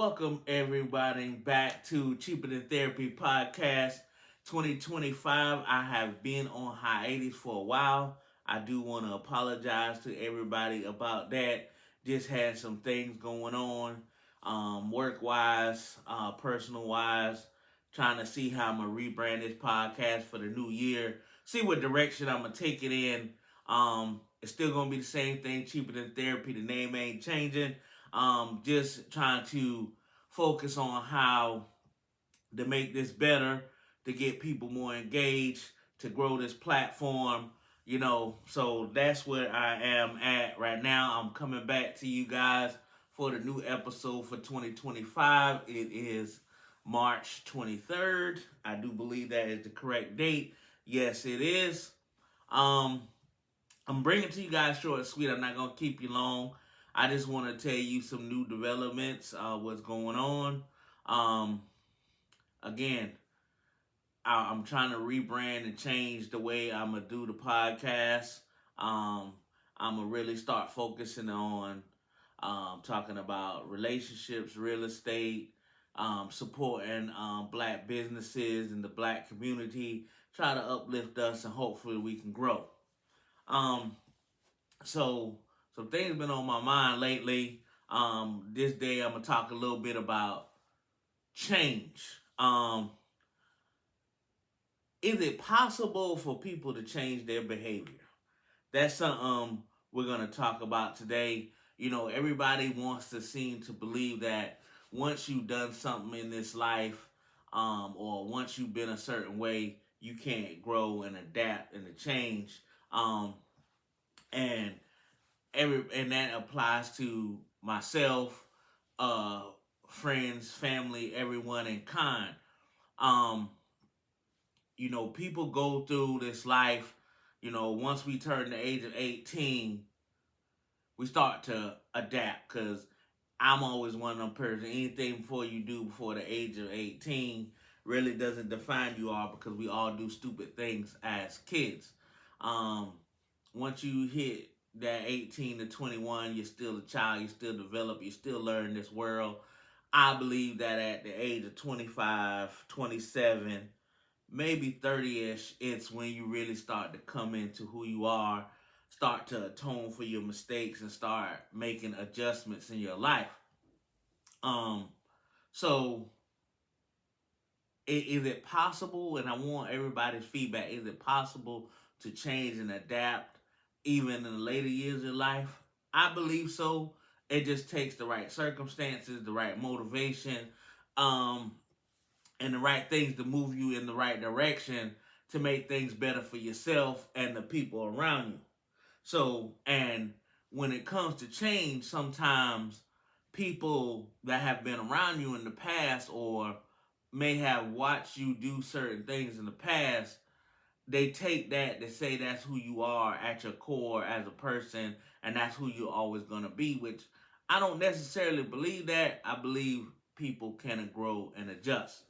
Welcome everybody back to Cheaper Than Therapy Podcast 2025. I have been on hiatus for a while. I do want to apologize to everybody about that. Just had some things going on, work wise, personal wise, trying to see how I'm gonna rebrand this podcast for the new year. See what direction I'm gonna take it in. It's still gonna be the same thing, Cheaper Than Therapy. The name ain't changing. Just trying to focus on how to make this better, to get people more engaged, to grow this platform. So that's where I am at right now. I'm coming back to you guys for the new episode for 2025. It is March 23rd. I do believe that is the correct date. Yes, it is. Um, I'm bringing to you guys short and sweet. I'm not going to keep you long. I just want to tell you some new developments, what's going on. Um, Again, I'm trying to rebrand and change the way I'm going to do the podcast. I'm going to really start focusing on talking about relationships, real estate, supporting black businesses and the black community, try to uplift us, and hopefully we can grow. Um, so some things been on my mind lately. This day I'm gonna talk a little bit about change. Is it possible for people to change their behavior? That's something we're gonna talk about today. Everybody wants to seem to believe that once you've done something in this life, or once you've been a certain way, you can't grow and adapt and to change. And and that applies to myself, uh, friends, family, everyone in kind. Um, People go through this life. Once we turn the age of 18, we start to adapt because I'm always one of them persons. Anything before you do before the age of 18 really doesn't define you all because we all do stupid things as kids. Um, Once you hit that 18 to 21, you're still a child, you still develop, you still learn this world. I believe that at the age of 25, 27, maybe 30-ish, it's when you really start to come into who you are, start to atone for your mistakes, and start making adjustments in your life. Um, so is it possible, and I want everybody's feedback, is it possible to change and adapt even in the later years of life? I believe so. It just takes the right circumstances, the right motivation, um, and the right things to move you in the right direction to make things better for yourself and the people around you. So, and when it comes to change, sometimes people that have been around you in the past or may have watched you do certain things in the past, they take that to say that's who you are at your core as a person, and that's who you're always going to be, which I don't necessarily believe that. I believe people can grow and adjust.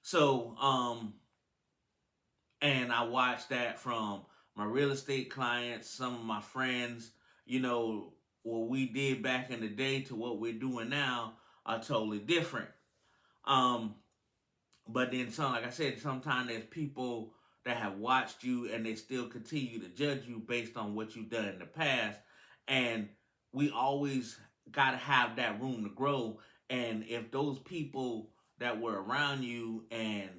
So, and I watched that from my real estate clients, some of my friends. What we did back in the day to what we're doing now are totally different. Um, but then like I said, sometimes there's people that have watched you and they still continue to judge you based on what you've done in the past. And we always got to have that room to grow. And if those people that were around you and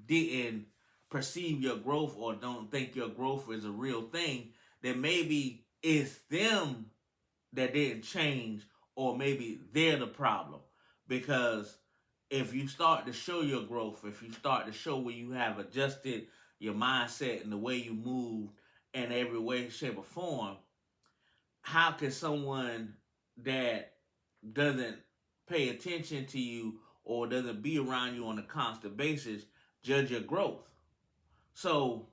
didn't perceive your growth or don't think your growth is a real thing, then maybe it's them that didn't change, or maybe they're the problem. Because if you start to show your growth, if you start to show where you have adjusted your mindset and the way you move in every way, shape, or form, how can someone that doesn't pay attention to you or doesn't be around you on a constant basis judge your growth? So,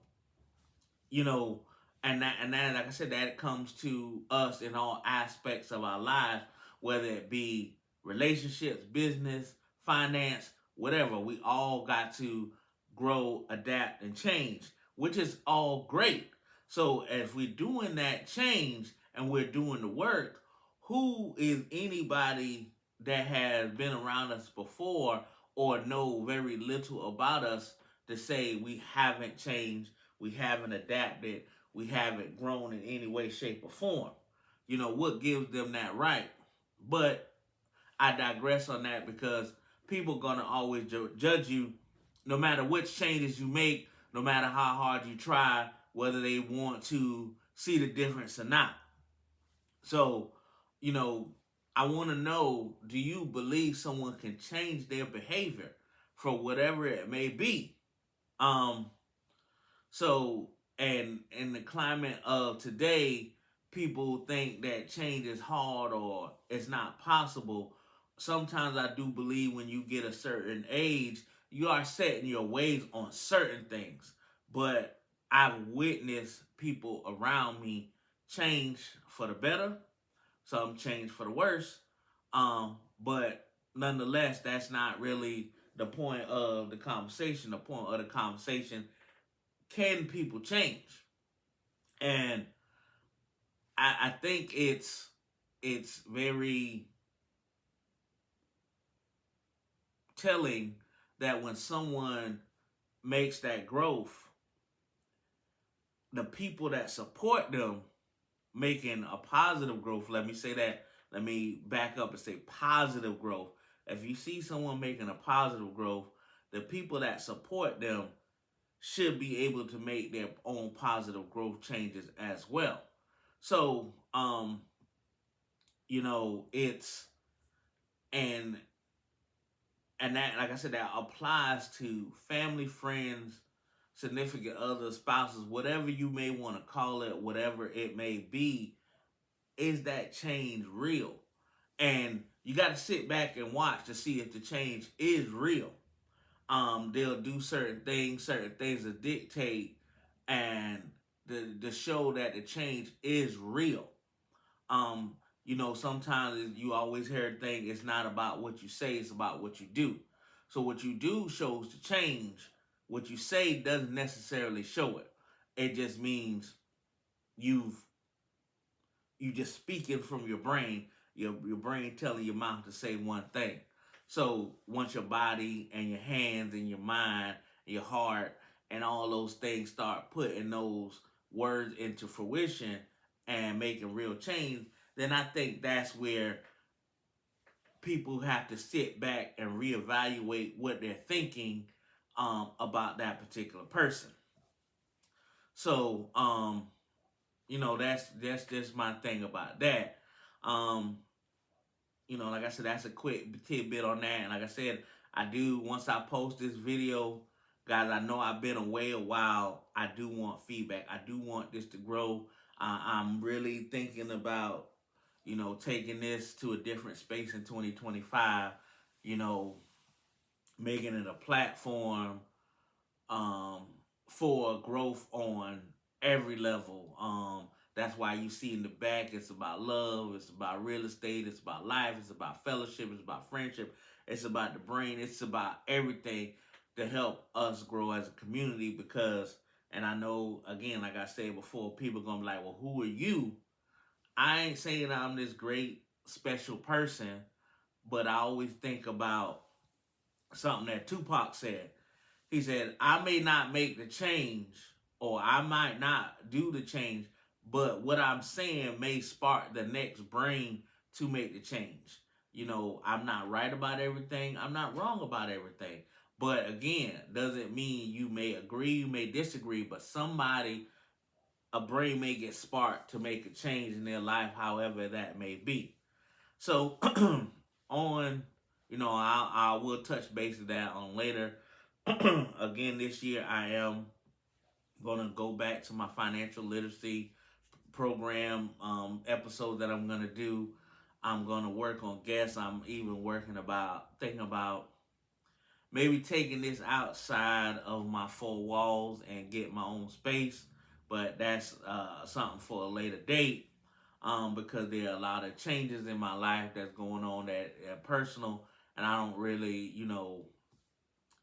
you know, and that, like I said, that comes to us in all aspects of our lives, whether it be relationships, business, finance, whatever. We all got to grow, adapt, and change, which is all great. So if we're doing that change and we're doing the work, who is anybody that has been around us before or know very little about us to say we haven't changed, we haven't adapted, we haven't grown in any way, shape, or form. What gives them that right? But I digress on that because people are gonna always judge you, no matter which changes you make, no matter how hard you try, whether they want to see the difference or not. So, you know, I want to know, do you believe someone can change their behavior for whatever it may be? Um, so, and in the climate of today, people think that change is hard or it's not possible. Sometimes I do believe when you get a certain age, you are set in your ways on certain things. But I've witnessed people around me change for the better, some change for the worse. But nonetheless, that's not really the point of the conversation. The point of the conversation, can people change? And I think it's very telling that when someone makes that growth, the people that support them making a positive growth, let me say that, let me back up and say positive growth. If you see someone making a positive growth, the people that support them should be able to make their own positive growth changes as well. So, it's and that, like I said, that applies to family, friends, significant others, spouses, whatever you may want to call it, whatever it may be. Is that change real? And you got to sit back and watch to see if the change is real. They'll do certain things to dictate and to show that the change is real. Um, sometimes you always hear a thing, it's not about what you say, it's about what you do. So what you do shows the change. What you say doesn't necessarily show it. It just means you've you just speaking from your brain, your brain telling your mouth to say one thing. So once your body and your hands and your mind, your heart, and all those things start putting those words into fruition and making real change, then I think that's where people have to sit back and reevaluate what they're thinking about that particular person. So, that's just my thing about that. Um, like I said, that's a quick tidbit on that. And like I said, I do, once I post this video, guys, I know I've been away a while. I do want feedback. I do want this to grow. I'm really thinking about, taking this to a different space in 2025, you know, making it a platform um, for growth on every level. That's why you see in the back, it's about love, it's about real estate, it's about life, it's about fellowship, it's about friendship, it's about the brain, it's about everything to help us grow as a community. Because, and I know, again, like I said before, people are going to be like, well, who are you? I ain't saying I'm this great, special person, but I always think about something that Tupac said. He said, I may not make the change or I might not do the change, but what I'm saying may spark the next brain to make the change. I'm not right about everything. I'm not wrong about everything. But again, doesn't mean you may agree, you may disagree, but a brain may get sparked to make a change in their life, however that may be. So, on, I will touch base with that on later. Again, this year I am going to go back to my financial literacy program episode that I'm going to do. I'm going to work on guests. I'm even thinking about maybe taking this outside of my four walls and get my own space. But that's something for a later date, because there are a lot of changes in my life that's going on that are personal, and I don't really,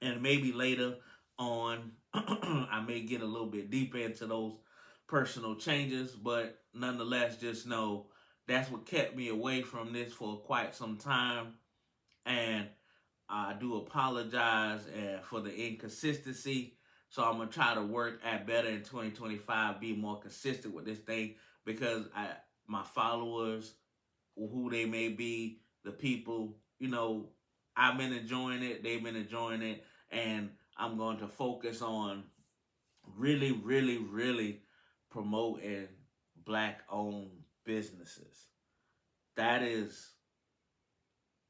and maybe later on, I may get a little bit deeper into those personal changes, but nonetheless, just know that's what kept me away from this for quite some time. And I do apologize for the inconsistency. So I'm gonna try to work at better in 2025, be more consistent with this thing because my followers, who they may be, the people, I've been enjoying it, they've been enjoying it, and I'm going to focus on really, really, really promoting black owned businesses. That is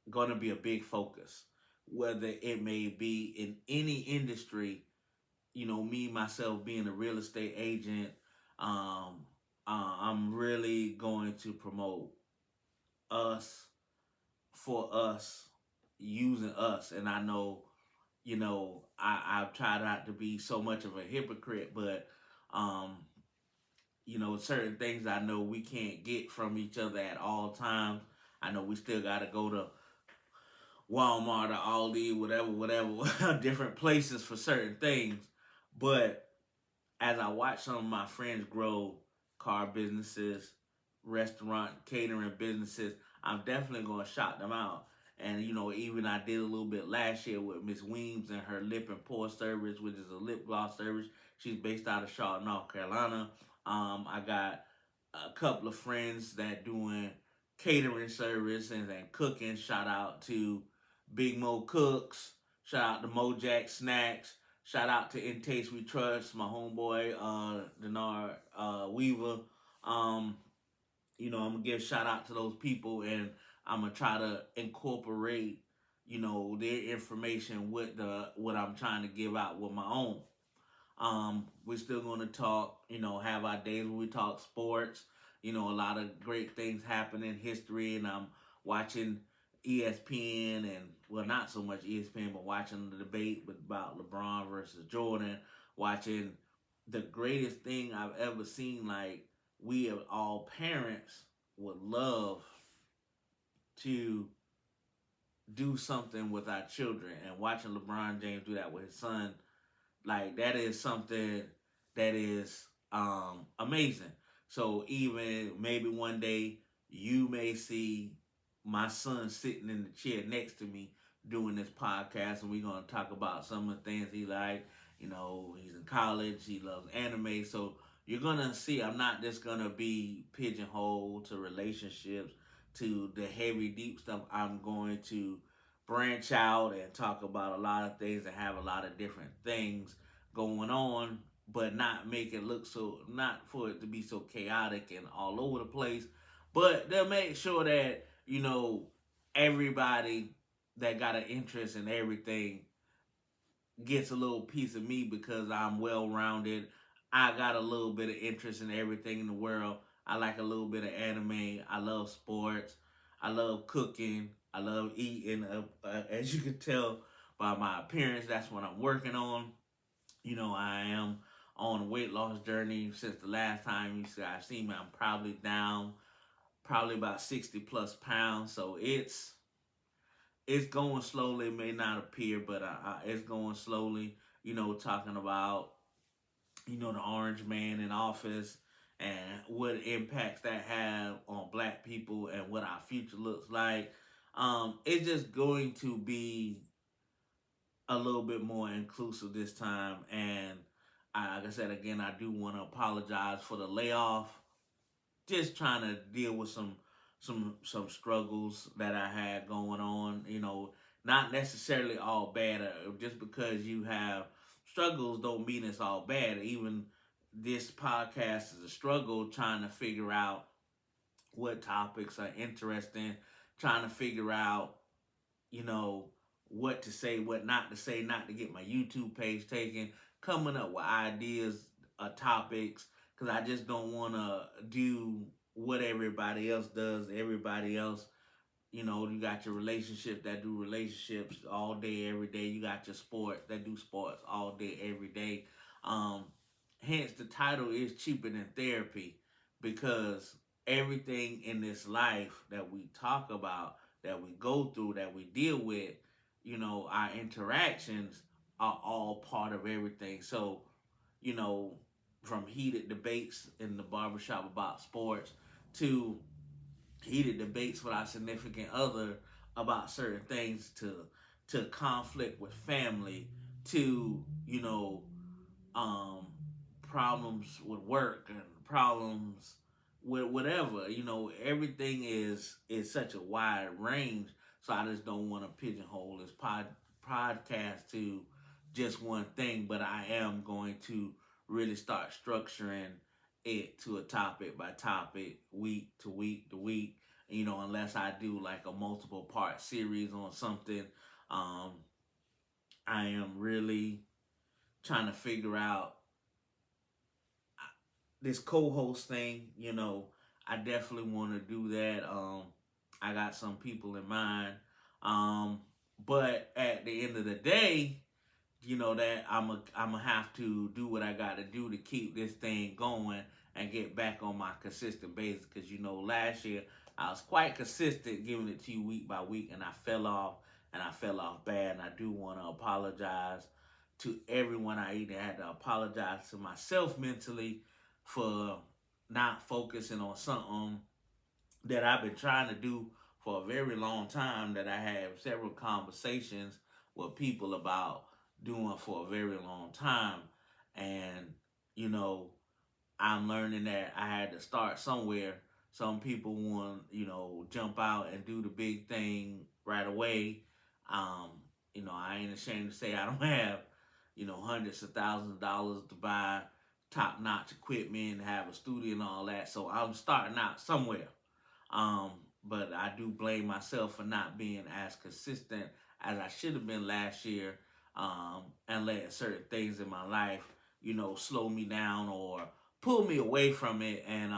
going to be a big focus, whether it may be in any industry. Me myself being a real estate agent, I'm really going to promote us for us, using us. And I know, I've tried not to be so much of a hypocrite, but um, certain things I know we can't get from each other at all times. I know we still got to go to Walmart or Aldi, whatever, different places for certain things. But as I watch some of my friends grow car businesses, restaurant, catering businesses, I'm definitely going to shout them out. And, even I did a little bit last year with Miss Weems and her lip and pore service, which is a lip gloss service. She's based out of Charlotte, North Carolina. I got a couple of friends that doing catering service and cooking. Shout out to Big Mo Cooks. Shout out to Mojack Snacks. Shout out to In Taste We Trust, my homeboy, Denard Weaver. Um, I'm gonna give shout out to those people, and I'm gonna try to incorporate, their information with what I'm trying to give out with my own. We're still gonna talk, have our days where we talk sports. A lot of great things happen in history, and I'm watching ESPN, and well, not so much ESPN, but watching the debate about LeBron versus Jordan, watching the greatest thing I've ever seen. Like, we all parents would love to do something with our children, and watching LeBron James do that with his son, like, that is something that is amazing. So even maybe one day you may see my son sitting in the chair next to me doing this podcast, and we're gonna talk about some of the things he like. He's in college, he loves anime, so you're gonna see I'm not just gonna be pigeonholed to relationships, to the heavy deep stuff. I'm going to branch out and talk about a lot of things and have a lot of different things going on, but not make it look so, not for it to be so chaotic and all over the place. But they'll make sure that, everybody that got an interest in everything gets a little piece of me because I'm well rounded. I got a little bit of interest in everything in the world. I like a little bit of anime. I love sports. I love cooking. I love eating. As you can tell by my appearance, that's what I'm working on. I am on a weight loss journey since the last time you guys seen me. I'm probably down probably about 60 plus pounds. So it's going slowly. It may not appear, but it's going slowly. Talking about the orange man in office and what impacts that have on black people and what our future looks like. It's just going to be a little bit more inclusive this time. And like I said again, I do want to apologize for the layoff. Just trying to deal with some struggles that I had going on. Not necessarily all bad. Just because you have struggles don't mean it's all bad. Even this podcast is a struggle trying to figure out what topics are interesting, trying to figure out, you know, what to say, what not to say, not to get my YouTube page taken, coming up with ideas, topics, because I just don't want to do what everybody else does. Everybody else, you got your relationships that do relationships all day, every day. You got your sports that do sports all day, every day. Um, Hence, the title is Cheaper Than Therapy, because everything in this life that we talk about, that we go through, that we deal with, our interactions are all part of everything. So, you know, from heated debates in the barbershop about sports to heated debates with our significant other about certain things, to conflict with family, to um, problems with work and problems with whatever. Everything is such a wide range. So I just don't want to pigeonhole this podcast to just one thing, but I am going to really start structuring it to a topic by topic, week to week to week. Unless I do like a multiple part series on something, um, I am really trying to figure out this co-host thing. I definitely want to do that. I got some people in mind. Um, but at the end of the day, that I'm gonna have to do what I got to do to keep this thing going and get back on my consistent basis. Because last year I was quite consistent, giving it to you week by week, and I fell off, and I fell off bad. And I do want to apologize to everyone. I even had to apologize to myself mentally for not focusing on something that I've been trying to do for a very long time, that I have several conversations with people about doing for a very long time. And, you know, I'm learning that I had to start somewhere. Some people want, jump out and do the big thing right away. Um, I ain't ashamed to say I don't have, hundreds of thousands of dollars to buy top notch equipment, have a studio and all that. So I'm starting out somewhere. Um, but I do blame myself for not being as consistent as I should have been last year, and letting certain things in my life, slow me down or pull me away from it, and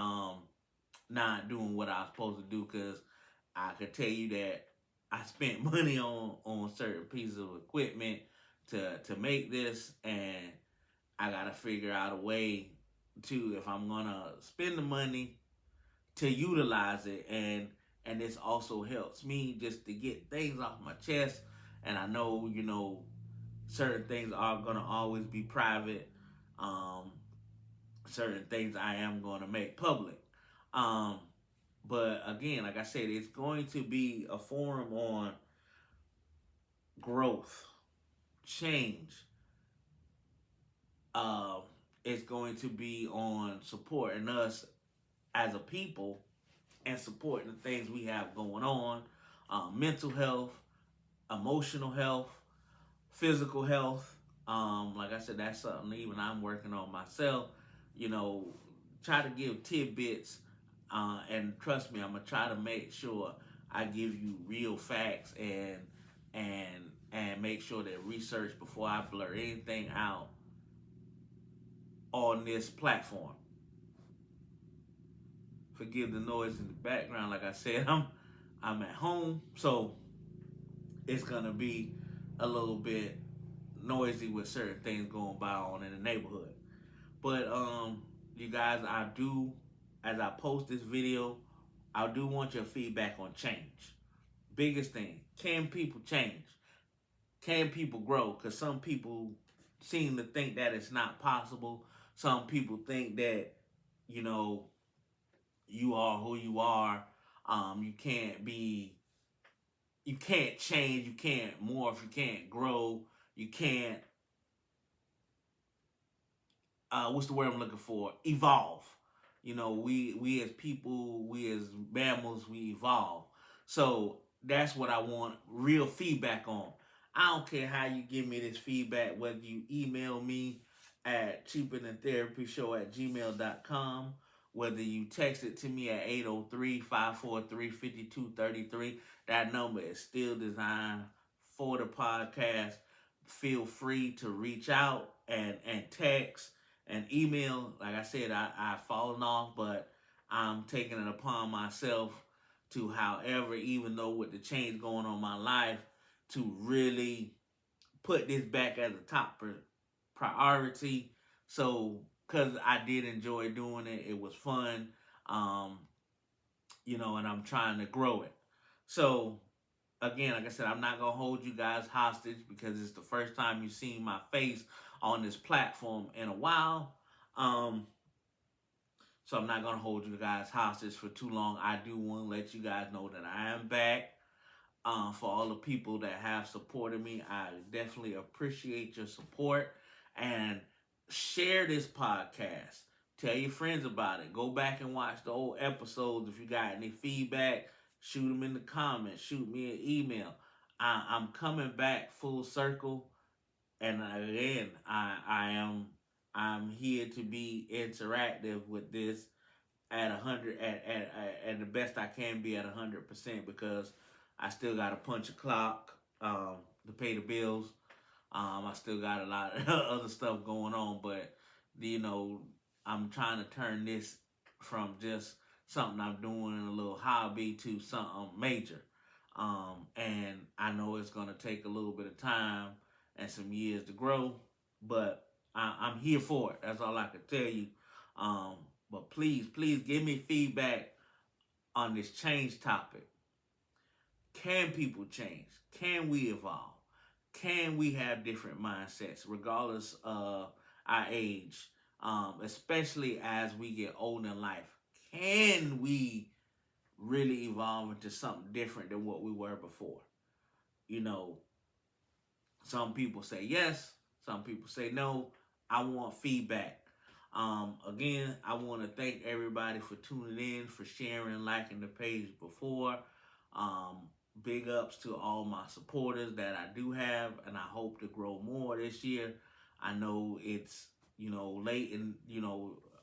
not doing what I was supposed to do. Because I could tell you that I spent money on certain pieces of equipment to make this, and I gotta figure out a way to, if I'm gonna spend the money, to utilize it. And this also helps me just to get things off my chest. And I know, certain things are gonna always be private. Um, Certain things I am gonna make public. Um, but again, like I said, it's going to be a forum on growth, change. Uh, it's going to be on supporting us as a people and supporting the things we have going on, mental health, emotional health, physical health. Like I said, that's something even I'm working on myself. You know, Try to give tidbits, and trust me, I'm gonna try to make sure I give you real facts, and make sure that research before I blur anything out on this platform. Forgive the noise in the background. Like I said, I'm at home, so it's gonna be a little bit noisy with certain things going by on in the neighborhood. But you guys, as I post this video, I do want your feedback on change. Biggest thing: can people change? Can people grow? Because some people seem to think that it's not possible. Some people think that you know you are who you are. You can't be you can't change, you can't morph, you can't grow, you can't what's the word I'm looking for? Evolve. We as people, we as mammals, we evolve. So that's what I want real feedback on. I don't care how you give me this feedback, whether you email me at cheaperthantherapyshow@gmail.com, whether you text it to me at 803-543-5233. That number is still designed for the podcast. Feel free to reach out and text and email. Like I said, I've fallen off, but I'm taking it upon myself to, however, even though with the change going on in my life, to really put this back as a top priority. So, because I did enjoy doing it, it was fun, um, and I'm trying to grow it. So, again, like I said, I'm not going to hold you guys hostage, because it's the first time you've seen my face on this platform in a while. So I'm not going to hold you guys hostage for too long. I do want to let you guys know that I am back. for all the people that have supported me. I definitely appreciate your support, and share this podcast. Tell your friends about it. Go back and watch the old episodes. If you got any feedback, shoot them in the comments. Shoot me an email. I'm coming back full circle, and again, I'm here to be interactive with this at 100 at the best I can be at 100% because I still got to punch a clock to pay the bills. I still got a lot of other stuff going on, but you know, I'm trying to turn this from just something I'm doing a little hobby to something major. And I know it's gonna take a little bit of time and some years to grow, but I'm here for it. That's all I can tell you. Um, but please give me feedback on this change topic. Can people change? Can we evolve? Can we have different mindsets regardless of our age, especially as we get older in life? Can we really evolve into something different than what we were before? You know, some people say yes, some people say no. I want feedback. Again, I want to thank everybody for tuning in, for sharing, liking the page before. Um, Big ups to all my supporters that I do have, and I hope to grow more this year. I know it's, late in,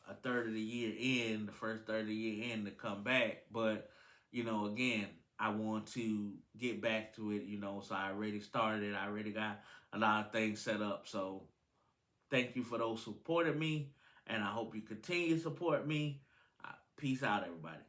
a third of the year in, the first third of the year in to come back, but, again, I want to get back to it, so I already started. I already got a lot of things set up, so thank you for those who supported me, and I hope you continue to support me. Peace out, everybody.